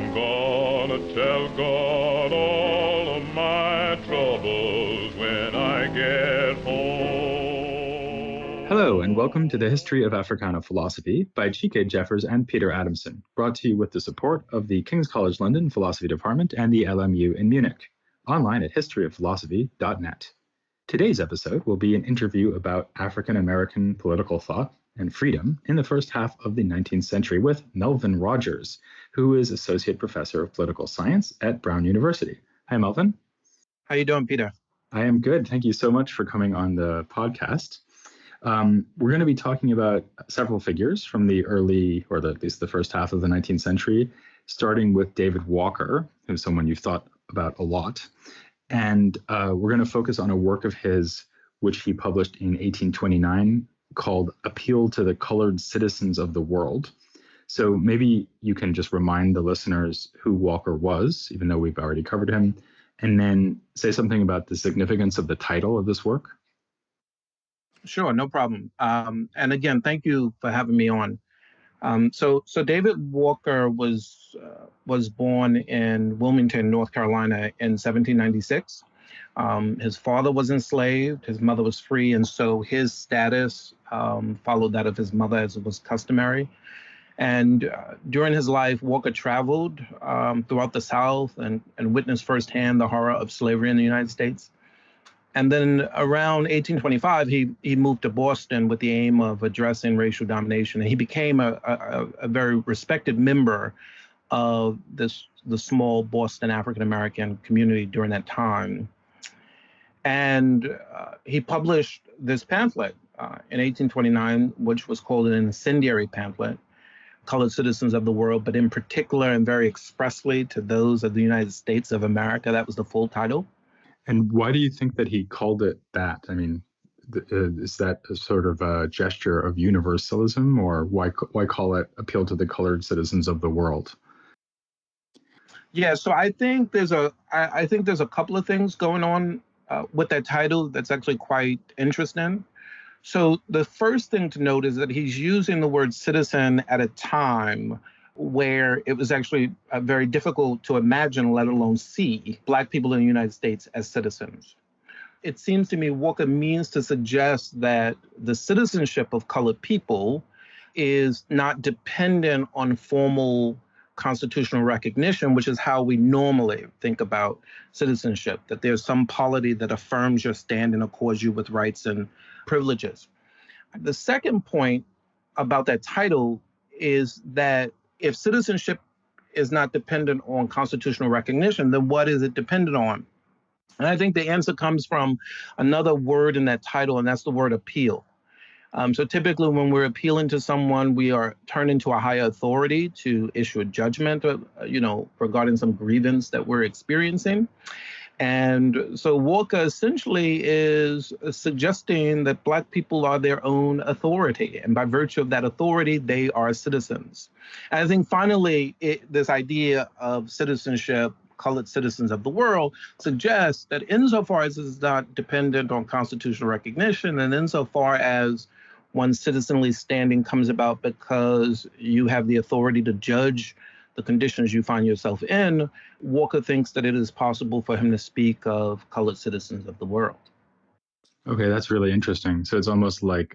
I'm gonna tell God all of my troubles when I get home. Hello, and welcome to the History of Africana Philosophy by Chike Jeffers and Peter Adamson, brought to you with the support of the King's College London Philosophy Department and the LMU in Munich, online at historyofphilosophy.net. Today's episode will be an interview about African American political thought and freedom in the first half of the 19th century with Melvin Rogers, who is Associate Professor of Political Science at Brown University. Hi, Melvin. How you doing, Peter? I am good. Thank you so much for coming on the podcast. We're going to be talking about several figures from the early, or at least the first half of the 19th century, starting with David Walker, who's someone you've thought about a lot. And we're going to focus on a work of his, which he published in 1829, called Appeal to the Colored Citizens of the World. So maybe you can just remind the listeners who Walker was, even though we've already covered him, and then say something about the significance of the title of this work. Sure, no problem. And again, thank you for having me on. So David Walker was born in Wilmington, North Carolina in 1796. His father was enslaved, his mother was free, and so his status followed that of his mother, as it was customary. And during his life, Walker traveled throughout the South and witnessed firsthand the horror of slavery in the United States. And then around 1825, he moved to Boston with the aim of addressing racial domination. And he became a very respected member of the small Boston African-American community during that time. And he published this pamphlet in 1829, which was called an incendiary pamphlet, Colored Citizens of the World, but in particular and very expressly to those of the United States of America. That was the full title. And why do you think that he called it that? I mean, is that a sort of a gesture of universalism, or why call it Appeal to the Colored Citizens of the World? Yeah, so I think there's a couple of things going on with that title that's actually quite interesting. So the first thing to note is that he's using the word citizen at a time where it was actually very difficult to imagine, let alone see, Black people in the United States as citizens. It seems to me Walker means to suggest that the citizenship of colored people is not dependent on formal constitutional recognition, which is how we normally think about citizenship, that there's some polity that affirms your stand and accords you with rights and privileges. The second point about that title is that if citizenship is not dependent on constitutional recognition, then what is it dependent on? And I think the answer comes from another word in that title, and that's the word appeal. So typically when we're appealing to someone, we are turning to a higher authority to issue a judgment, regarding some grievance that we're experiencing. And so Walker essentially is suggesting that Black people are their own authority. And by virtue of that authority, they are citizens. And I think finally, this idea of citizenship, colored citizens of the world, suggests that insofar as it's not dependent on constitutional recognition, and insofar as one's citizenly standing comes about because you have the authority to judge the conditions you find yourself in, Walker thinks that it is possible for him to speak of colored citizens of the world. Okay, that's really interesting. So it's almost like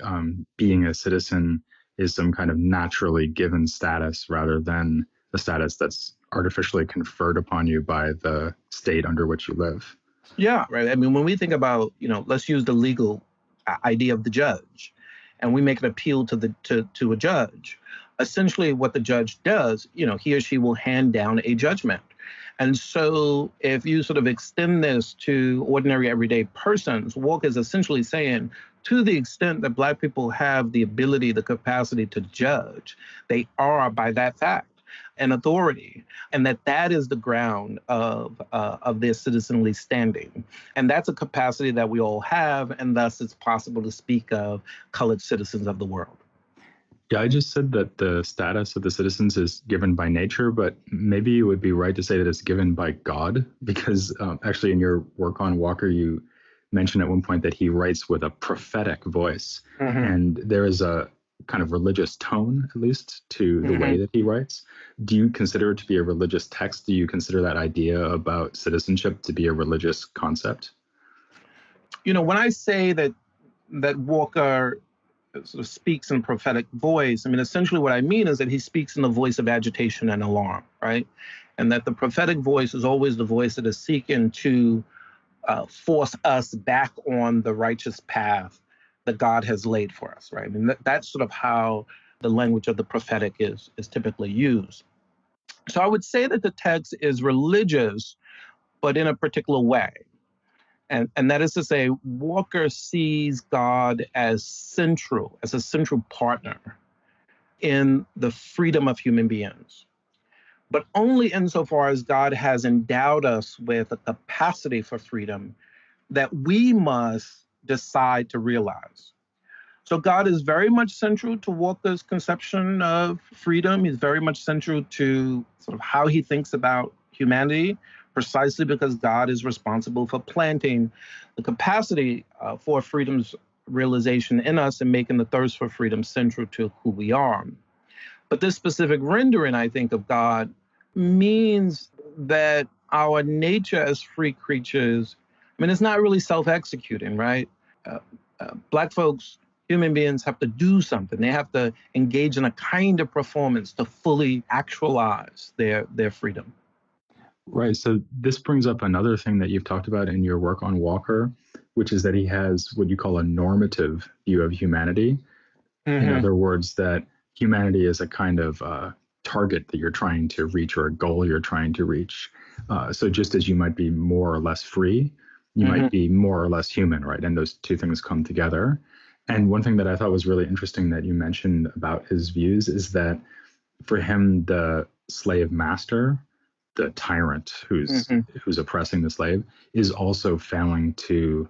being a citizen is some kind of naturally given status rather than a status that's artificially conferred upon you by the state under which you live. Yeah, right. I mean, when we think about, let's use the legal idea of the judge, and we make an appeal to a judge. Essentially what the judge does, he or she will hand down a judgment. And so if you sort of extend this to ordinary everyday persons, Walker is essentially saying, to the extent that Black people have the ability, the capacity to judge, they are, by that fact, an authority, and that is the ground of their citizenly standing. And that's a capacity that we all have, and thus it's possible to speak of colored citizens of the world. Yeah, I just said that the status of the citizens is given by nature, but maybe it would be right to say that it's given by God, because actually in your work on Walker, you mentioned at one point that he writes with a prophetic voice. Mm-hmm. And there is a kind of religious tone, at least, to the way that he writes. Do you consider it to be a religious text? Do you consider that idea about citizenship to be a religious concept? When I say that Walker sort of speaks in prophetic voice, I mean, essentially what I mean is that he speaks in the voice of agitation and alarm, right? And that the prophetic voice is always the voice that is seeking to force us back on the righteous path that God has laid for us, right? I mean, that's sort of how the language of the prophetic is typically used. So I would say that the text is religious, but in a particular way. And that is to say, Walker sees God as a central partner in the freedom of human beings, but only insofar as God has endowed us with a capacity for freedom that we must decide to realize. So God is very much central to Walker's conception of freedom. He's very much central to sort of how he thinks about humanity, precisely because God is responsible for planting the capacity for freedom's realization in us and making the thirst for freedom central to who we are. But this specific rendering, I think, of God means that our nature as free creatures, I mean, it's not really self-executing, right? Black folks, human beings, have to do something. They have to engage in a kind of performance to fully actualize their freedom. Right. So this brings up another thing that you've talked about in your work on Walker, which is that he has what you call a normative view of humanity. In other words, that humanity is a kind of target that you're trying to reach, or a goal you're trying to reach. So just as you might be more or less free, you might be more or less human, right? And those two things come together. And one thing that I thought was really interesting that you mentioned about his views is that for him, the slave master, the tyrant who's oppressing the slave, is also failing to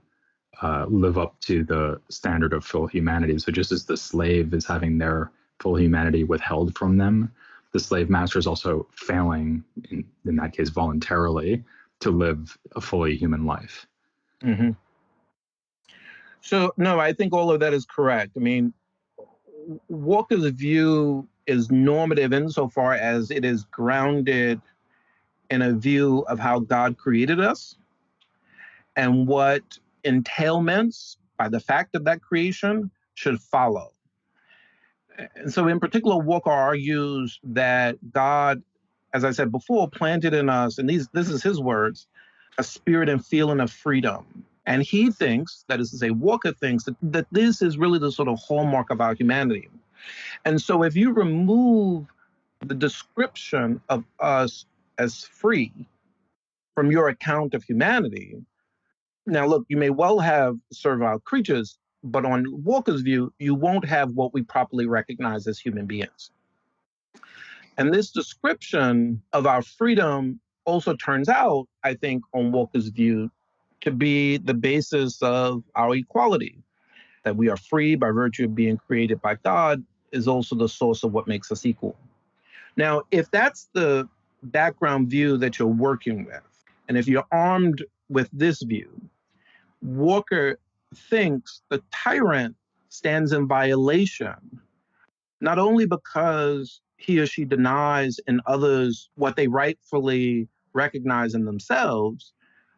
live up to the standard of full humanity. So just as the slave is having their full humanity withheld from them, the slave master is also failing, in that case voluntarily, to live a fully human life. So, no, I think all of that is correct. I mean, Walker's view is normative insofar as it is grounded in a view of how God created us and what entailments by the fact of that creation should follow. And so in particular, Walker argues that God, as I said before, planted in us, and this is his words, a spirit and feeling of freedom. And he thinks, that is to say, Walker thinks that this is really the sort of hallmark of our humanity. And so if you remove the description of us as free from your account of humanity, now look, you may well have servile creatures, but on Walker's view, you won't have what we properly recognize as human beings. And this description of our freedom also turns out, I think, on Walker's view, to be the basis of our equality. That we are free by virtue of being created by God is also the source of what makes us equal. Now, if that's the background view that you're working with, and if you're armed with this view, Walker thinks the tyrant stands in violation, not only because he or she denies in others what they rightfully recognize in themselves,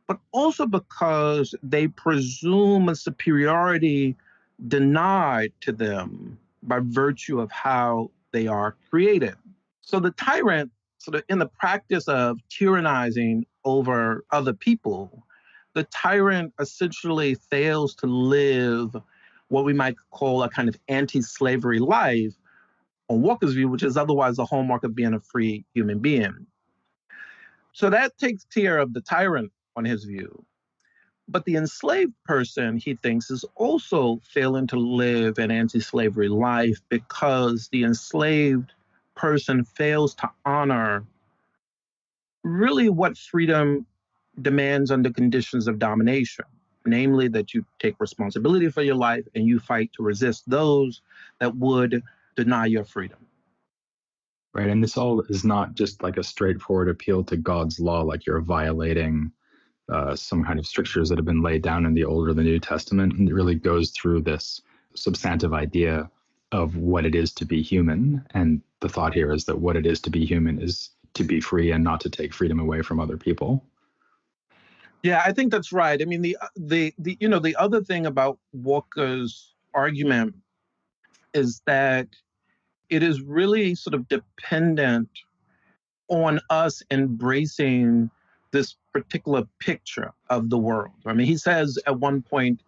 but also because they presume a superiority denied to them by virtue of how they are created. So the tyrant, sort of in the practice of tyrannizing over other people, the tyrant essentially fails to live what we might call a kind of anti-slavery life, on Walker's view, which is otherwise the hallmark of being a free human being. So that takes care of the tyrant on his view. But the enslaved person, he thinks, is also failing to live an anti-slavery life because the enslaved person fails to honor really what freedom demands under conditions of domination, namely that you take responsibility for your life and you fight to resist those that would deny your freedom. Right. And this all is not just like a straightforward appeal to God's law, like you're violating some kind of strictures that have been laid down in the Old or the New Testament. And it really goes through this substantive idea of what it is to be human. And the thought here is that what it is to be human is to be free and not to take freedom away from other people. Yeah, I think that's right. I mean, the other thing about Walker's argument is that it is really sort of dependent on us embracing this particular picture of the world. I mean, he says at one point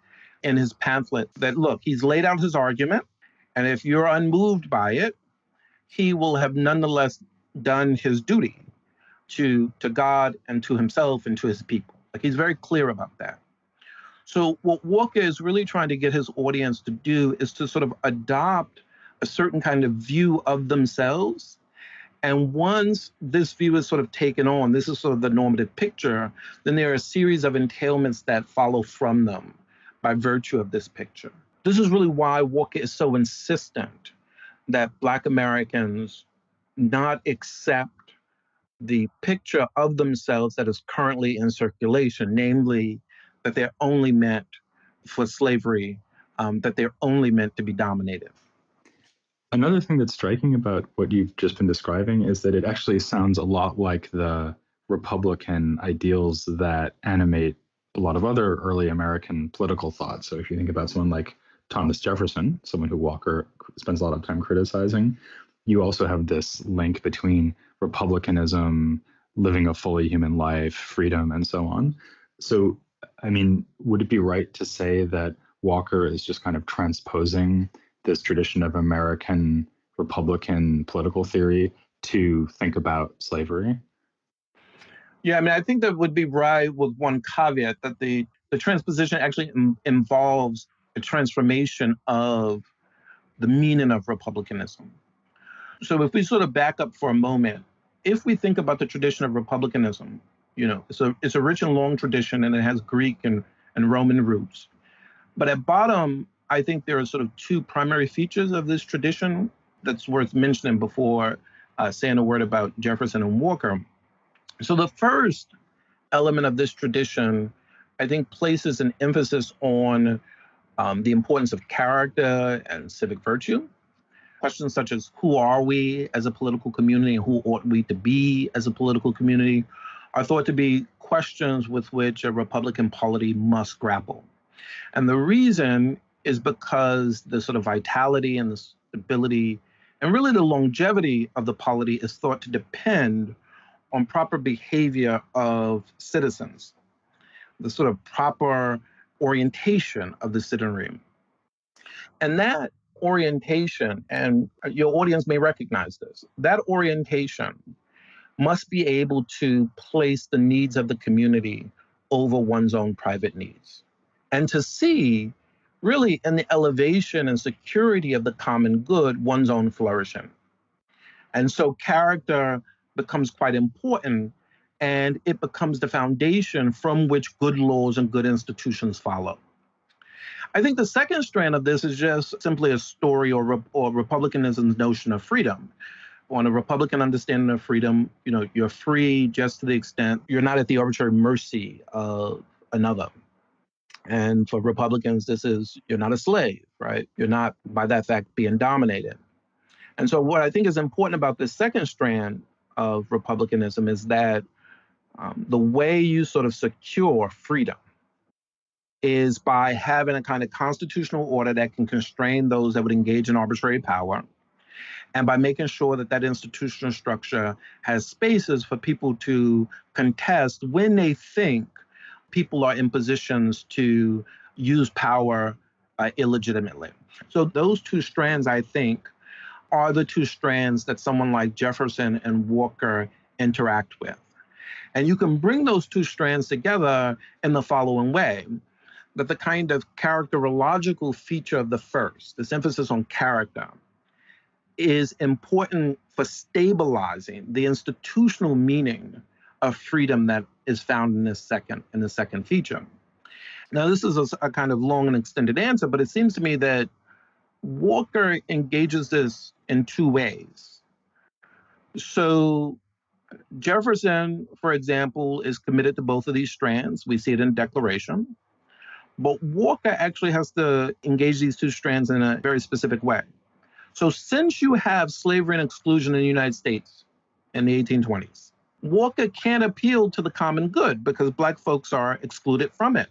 in his pamphlet that, look, he's laid out his argument, and if you're unmoved by it, he will have nonetheless done his duty to God and to himself and to his people. Like, he's very clear about that. So what Walker is really trying to get his audience to do is to sort of adopt a certain kind of view of themselves. And once this view is sort of taken on, this is sort of the normative picture, then there are a series of entailments that follow from them by virtue of this picture. This is really why Walker is so insistent that Black Americans not accept the picture of themselves that is currently in circulation, namely that they're only meant for slavery, that they're only meant to be dominated. Another thing that's striking about what you've just been describing is that it actually sounds a lot like the Republican ideals that animate a lot of other early American political thought. So if you think about someone like Thomas Jefferson, someone who Walker spends a lot of time criticizing, you also have this link between republicanism, living a fully human life, freedom, and so on. So, I mean, would it be right to say that Walker is just kind of transposing this tradition of American Republican political theory to think about slavery? Yeah, I mean, I think that would be right with one caveat that the transposition actually involves a transformation of the meaning of republicanism. So if we sort of back up for a moment, if we think about the tradition of republicanism, it's a rich and long tradition, and it has Greek and Roman roots. But at bottom, I think there are sort of two primary features of this tradition that's worth mentioning before saying a word about Jefferson and Walker. So the first element of this tradition, I think, places an emphasis on the importance of character and civic virtue. Questions such as who are we as a political community and who ought we to be as a political community are thought to be questions with which a Republican polity must grapple. And the reason is because the sort of vitality and the stability and really the longevity of the polity is thought to depend on proper behavior of citizens, the sort of proper orientation of the citizenry. And that orientation, and your audience may recognize this, that orientation must be able to place the needs of the community over one's own private needs, and to see really in the elevation and security of the common good one's own flourishing. And so character becomes quite important, and it becomes the foundation from which good laws and good institutions follow. I think the second strand of this is just simply a story or Republicanism's notion of freedom. On a Republican understanding of freedom, you're free just to the extent you're not at the arbitrary mercy of another. And for Republicans, this is you're not a slave, right? You're not, by that fact, being dominated. And so what I think is important about this second strand of Republicanism is that the way you sort of secure freedom is by having a kind of constitutional order that can constrain those that would engage in arbitrary power, and by making sure that that institutional structure has spaces for people to contest when they think people are in positions to use power illegitimately. So those two strands, I think, are the two strands that someone like Jefferson and Walker interact with. And you can bring those two strands together in the following way, that the kind of characterological feature of the first, this emphasis on character, is important for stabilizing the institutional meaning of freedom that is found in the second feature. Now, this is a kind of long and extended answer, but it seems to me that Walker engages this in two ways. So Jefferson, for example, is committed to both of these strands. We see it in Declaration. But Walker actually has to engage these two strands in a very specific way. So since you have slavery and exclusion in the United States in the 1820s, Walker can't appeal to the common good because Black folks are excluded from it.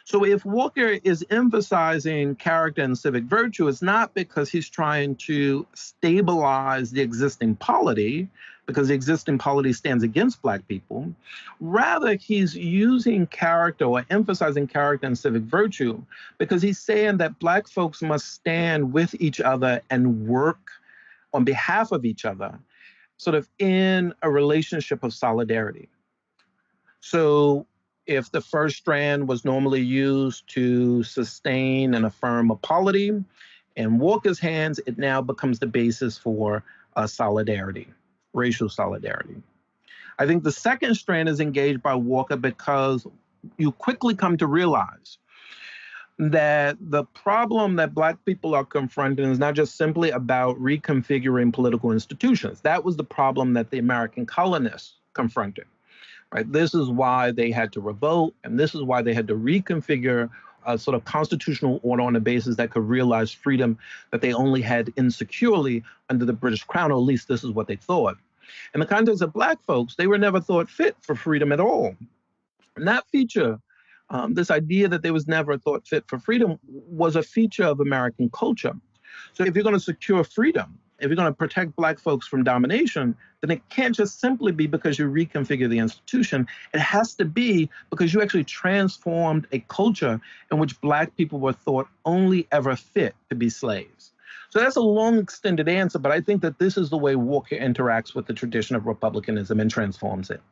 So if Walker is emphasizing character and civic virtue, it's not because he's trying to stabilize the existing polity, because the existing polity stands against Black people. Rather, he's using character or emphasizing character and civic virtue because he's saying that Black folks must stand with each other and work on behalf of each other, sort of in a relationship of solidarity. So if the first strand was normally used to sustain and affirm a polity, in Walker's hands, it now becomes the basis for solidarity, racial solidarity. I think the second strand is engaged by Walker because you quickly come to realize that the problem that Black people are confronting is not just simply about reconfiguring political institutions. That was the problem that the American colonists confronted. Right? This is why they had to revolt, and this is why they had to reconfigure a sort of constitutional order on a basis that could realize freedom that they only had insecurely under the British Crown, or at least this is what they thought. In the context of Black folks, they were never thought fit for freedom at all. And that feature, this idea that they was never thought fit for freedom, was a feature of American culture. So if you're going to secure freedom, if you're going to protect Black folks from domination, then it can't just simply be because you reconfigure the institution. It has to be because you actually transformed a culture in which Black people were thought only ever fit to be slaves. So that's a long, extended answer, but I think that this is the way Walker interacts with the tradition of republicanism and transforms it.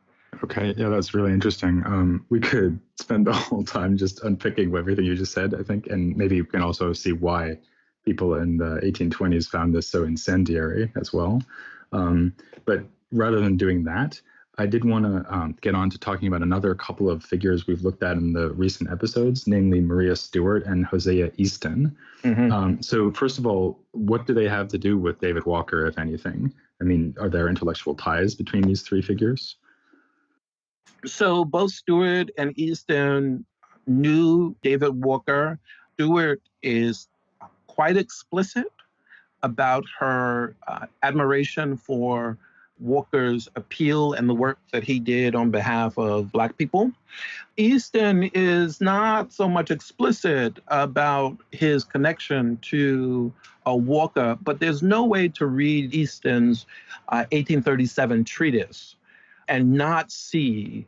Okay, yeah, that's really interesting. We could spend the whole time just unpicking everything you just said, I think, and maybe we can also see why people in the 1820s found this so incendiary as well. But rather than doing that, I did want to get on to talking about another couple of figures we've looked at in the recent episodes, namely Maria Stewart and Hosea Easton. Mm-hmm. So first of all, what do they have to do with David Walker, if anything? I mean, are there intellectual ties between these three figures? So both Stewart and Easton knew David Walker. Stewart is quite explicit about her admiration for Walker's appeal and the work that he did on behalf of Black people. Easton is not so much explicit about his connection to Walker, but there's no way to read Easton's 1837 treatise and not see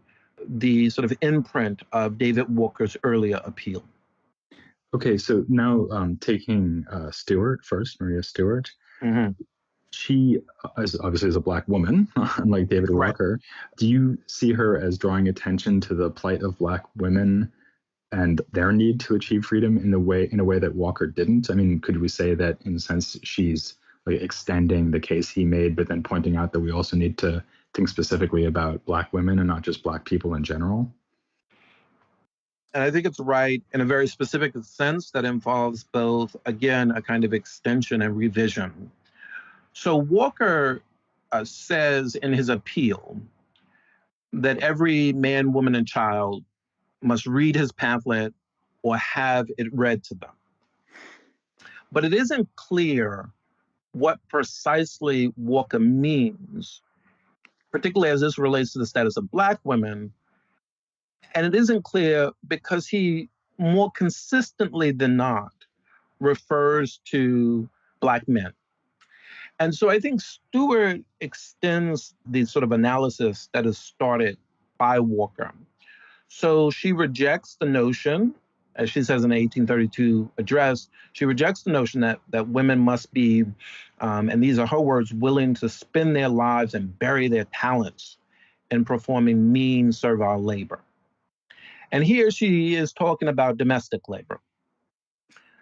the sort of imprint of David Walker's earlier appeal. Okay, so now taking Stewart first, Maria Stewart. Mm-hmm. She is obviously a Black woman, unlike David Walker. Right. Do you see her as drawing attention to the plight of Black women and their need to achieve freedom in a way that Walker didn't? I mean, could we say that in a sense she's like extending the case he made, but then pointing out that we also need to think specifically about Black women and not just Black people in general? And I think it's right in a very specific sense that involves both, again, a kind of extension and revision. So Walker says in his appeal that every man, woman, and child must read his pamphlet or have it read to them. But it isn't clear what precisely Walker means, particularly as this relates to the status of Black women. And it isn't clear because he more consistently than not refers to Black men. And so I think Stewart extends the sort of analysis that is started by Walker. So she rejects the notion, as she says in the 1832 address, she rejects the notion that women must be, and these are her words, willing to spend their lives and bury their talents in performing mean servile labor. And here she is talking about domestic labor.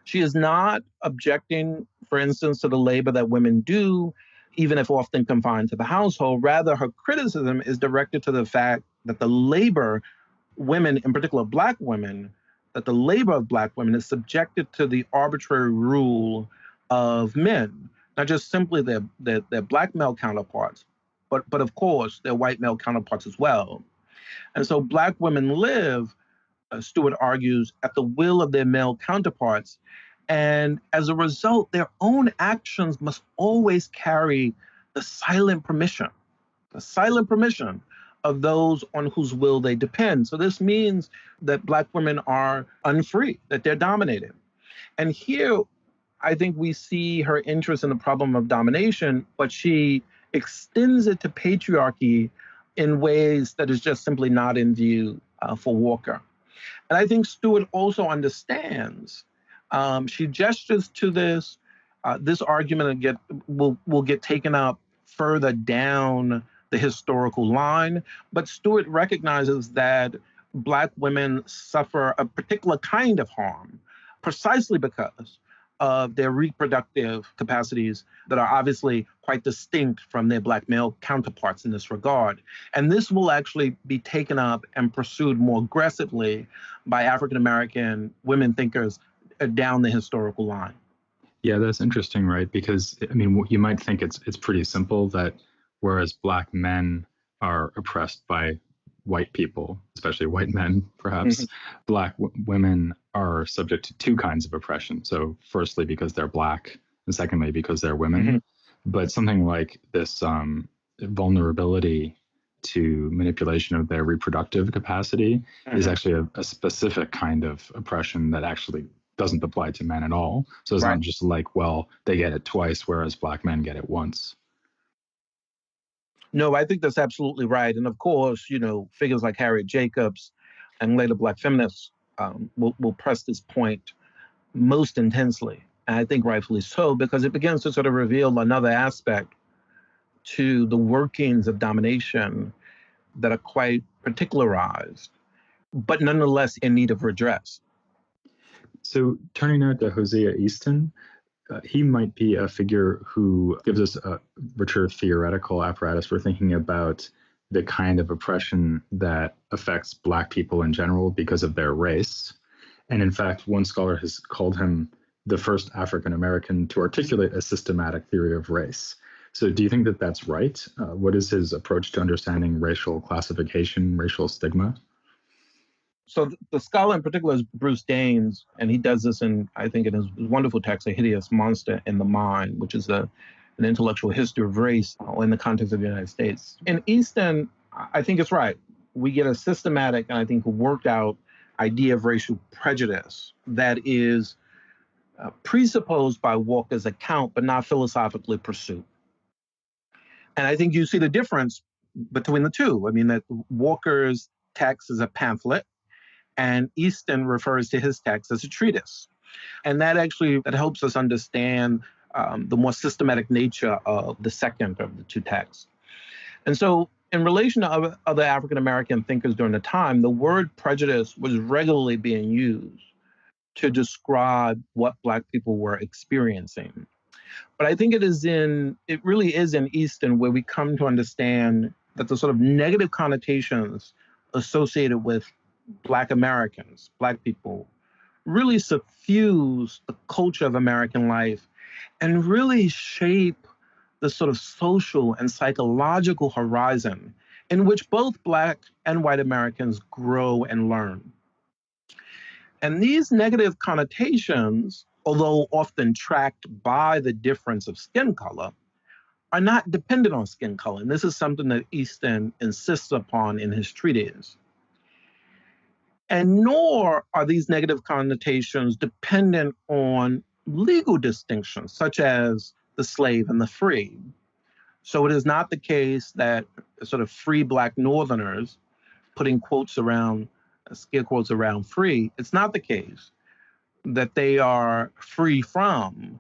She is not objecting, for instance, to the labor that women do, even if often confined to the household. Rather, her criticism is directed to the fact that the labor, women, in particular Black women, that the labor of Black women is subjected to the arbitrary rule of men, not just simply their Black male counterparts, but of course their white male counterparts as well. And so Black women live, Stewart argues, at the will of their male counterparts. And as a result, their own actions must always carry the the silent permission of those on whose will they depend. So this means that Black women are unfree, that they're dominated. And here, I think we see her interest in the problem of domination, but she extends it to patriarchy in ways that is just simply not in view for Walker. And I think Stewart also understands. She gestures to this. This argument will get taken up further down the historical line, but Stewart recognizes that Black women suffer a particular kind of harm precisely because of their reproductive capacities that are obviously quite distinct from their Black male counterparts in this regard. And this will actually be taken up and pursued more aggressively by African American women thinkers down the historical line. Yeah, that's interesting, right? Because I mean, you might think it's pretty simple that whereas Black men are oppressed by white people, especially white men, perhaps, Black women are subject to two kinds of oppression. So, firstly, because they're Black, and secondly, because they're women. But something like this vulnerability to manipulation of their reproductive capacity is actually a specific kind of oppression that actually doesn't apply to men at all. So it's not just like, well, they get it twice, whereas Black men get it once. No, I think that's absolutely right. And of course, figures like Harriet Jacobs and later Black feminists will press this point most intensely. And I think rightfully so, because it begins to sort of reveal another aspect to the workings of domination that are quite particularized, but nonetheless in need of redress. So turning now to Hosea Easton, he might be a figure who gives us a richer theoretical apparatus for thinking about the kind of oppression that affects Black people in general because of their race. And in fact, one scholar has called him the first African American to articulate a systematic theory of race. So do you think that that's right? What is his approach to understanding racial classification, racial stigma? So the scholar in particular is Bruce Daines, and he does this I think in his wonderful text, A Hideous Monster in the Mind, which is an intellectual history of race in the context of the United States. In Easton, I think it's right. We get a systematic and I think worked out idea of racial prejudice that is presupposed by Walker's account, but not philosophically pursued. And I think you see the difference between the two. I mean, that Walker's text is a pamphlet, and Easton refers to his text as a treatise. And that helps us understand the more systematic nature of the second of the two texts. And so in relation to other African American thinkers during the time, the word prejudice was regularly being used to describe what Black people were experiencing. But I think it really is in Easton where we come to understand that the sort of negative connotations associated with Black Americans, Black people, really suffuse the culture of American life and really shape the sort of social and psychological horizon in which both Black and white Americans grow and learn. And these negative connotations, although often tracked by the difference of skin color, are not dependent on skin color. And this is something that Easton insists upon in his treatise. And nor are these negative connotations dependent on legal distinctions, such as the slave and the free. So it is not the case that sort of free Black Northerners, putting scare quotes around free, it's not the case that they are free from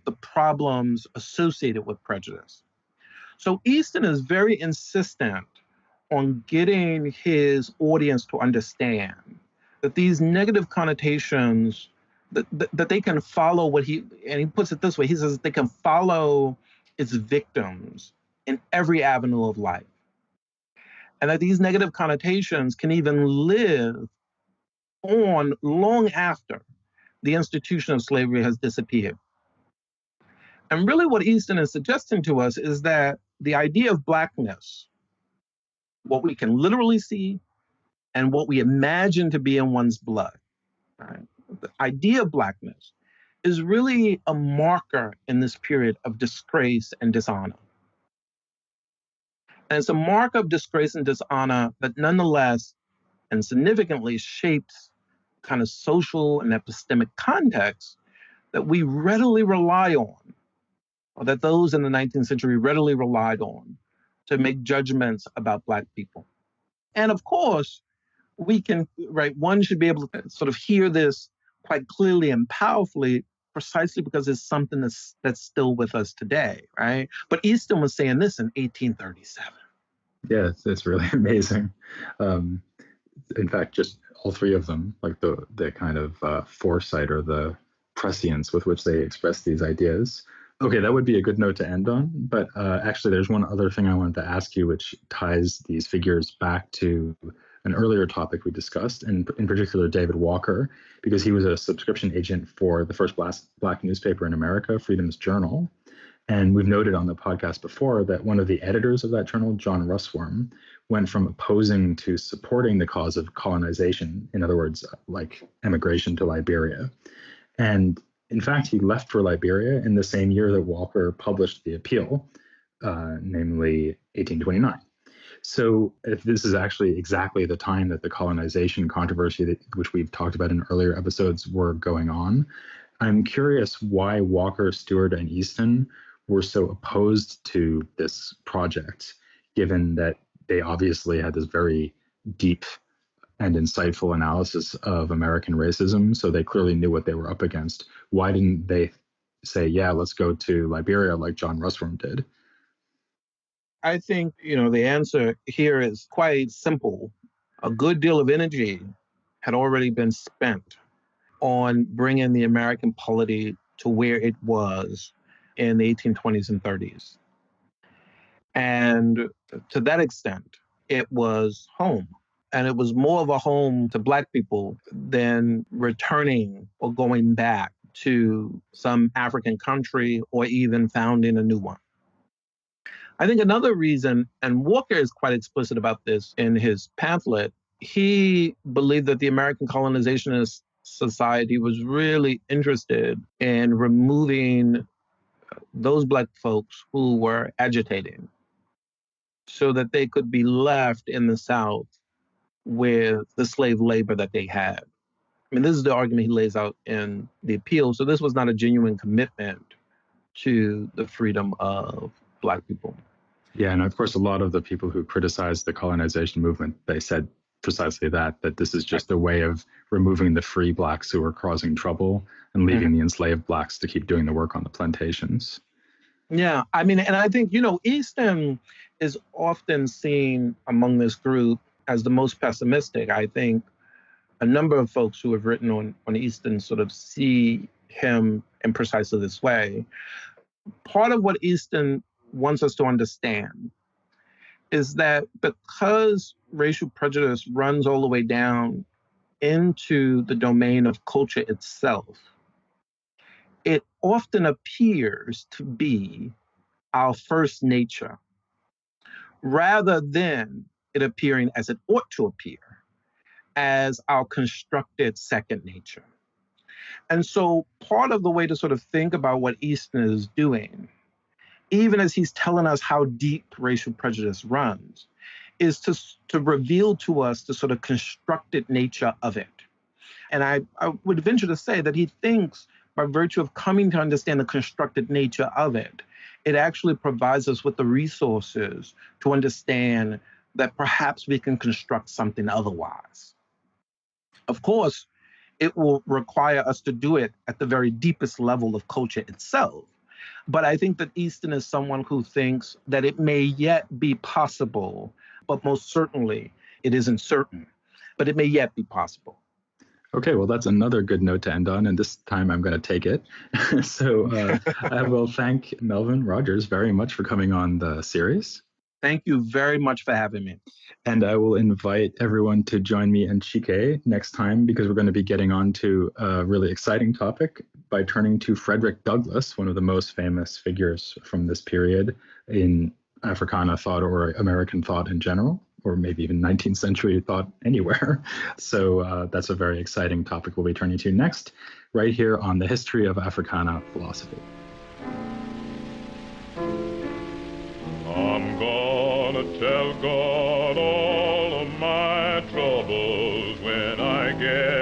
the problems associated with prejudice. So Easton is very insistent on getting his audience to understand that these negative connotations, that they can follow and he puts it this way, he says they can follow its victims in every avenue of life. And that these negative connotations can even live on long after the institution of slavery has disappeared. And really what Easton is suggesting to us is that the idea of Blackness, what we can literally see and what we imagine to be in one's blood, right, the idea of Blackness is really a marker in this period of disgrace and dishonor. And it's a mark of disgrace and dishonor that nonetheless and significantly shapes kind of social and epistemic context that we readily rely on, or that those in the 19th century readily relied on to make judgments about Black people. And of course, we can, right, one should be able to sort of hear this quite clearly and powerfully precisely because it's something that's still with us today, right? But Easton was saying this in 1837. Yeah, it's really amazing. In fact, just all three of them, like the kind of foresight or the prescience with which they express these ideas. Okay, that would be a good note to end on. But actually, there's one other thing I wanted to ask you, which ties these figures back to an earlier topic we discussed, and in particular, David Walker, because he was a subscription agent for the first Black newspaper in America, Freedom's Journal. And we've noted on the podcast before that one of the editors of that journal, John Russwurm, went from opposing to supporting the cause of colonization, in other words, like emigration to Liberia. And in fact, he left for Liberia in the same year that Walker published the appeal, namely 1829. So if this is actually exactly the time that the colonization controversy, which we've talked about in earlier episodes, were going on, I'm curious why Walker, Stewart, and Easton were so opposed to this project, given that they obviously had this very deep and insightful analysis of American racism, so they clearly knew what they were up against. Why didn't they say, yeah, let's go to Liberia like John Russwurm did? I think, the answer here is quite simple. A good deal of energy had already been spent on bringing the American polity to where it was in the 1820s and 30s. And to that extent, it was home. And it was more of a home to Black people than returning or going back to some African country or even founding a new one. I think another reason, and Walker is quite explicit about this in his pamphlet, he believed that the American colonizationist society was really interested in removing those Black folks who were agitating so that they could be left in the South with the slave labor that they had. I mean, this is the argument he lays out in the appeal. So this was not a genuine commitment to the freedom of Black people. Yeah, and of course, a lot of the people who criticized the colonization movement, they said precisely that this is just a way of removing the free Blacks who were causing trouble and leaving the enslaved Blacks to keep doing the work on the plantations. Yeah, I mean, and I think, Easton is often seen among this group as the most pessimistic. I think a number of folks who have written on Easton sort of see him in precisely this way. Part of what Easton wants us to understand is that because racial prejudice runs all the way down into the domain of culture itself, it often appears to be our first nature, rather than it appearing as it ought to appear, as our constructed second nature. And so part of the way to sort of think about what Easton is doing, even as he's telling us how deep racial prejudice runs, is to reveal to us the sort of constructed nature of it. And I would venture to say that he thinks by virtue of coming to understand the constructed nature of it, it actually provides us with the resources to understand that perhaps we can construct something otherwise. Of course, it will require us to do it at the very deepest level of culture itself. But I think that Easton is someone who thinks that it may yet be possible, but most certainly it isn't certain, but it may yet be possible. Okay, well, that's another good note to end on, and this time I'm going to take it. So I will thank Melvin Rogers very much for coming on the series. Thank you very much for having me. And I will invite everyone to join me and Chike next time, because we're going to be getting on to a really exciting topic by turning to Frederick Douglass, one of the most famous figures from this period in Africana thought or American thought in general. or maybe even 19th century thought anywhere. So that's a very exciting topic we'll be turning to next, right here on the History of Africana Philosophy. I'm gonna tell God all of my troubles when I get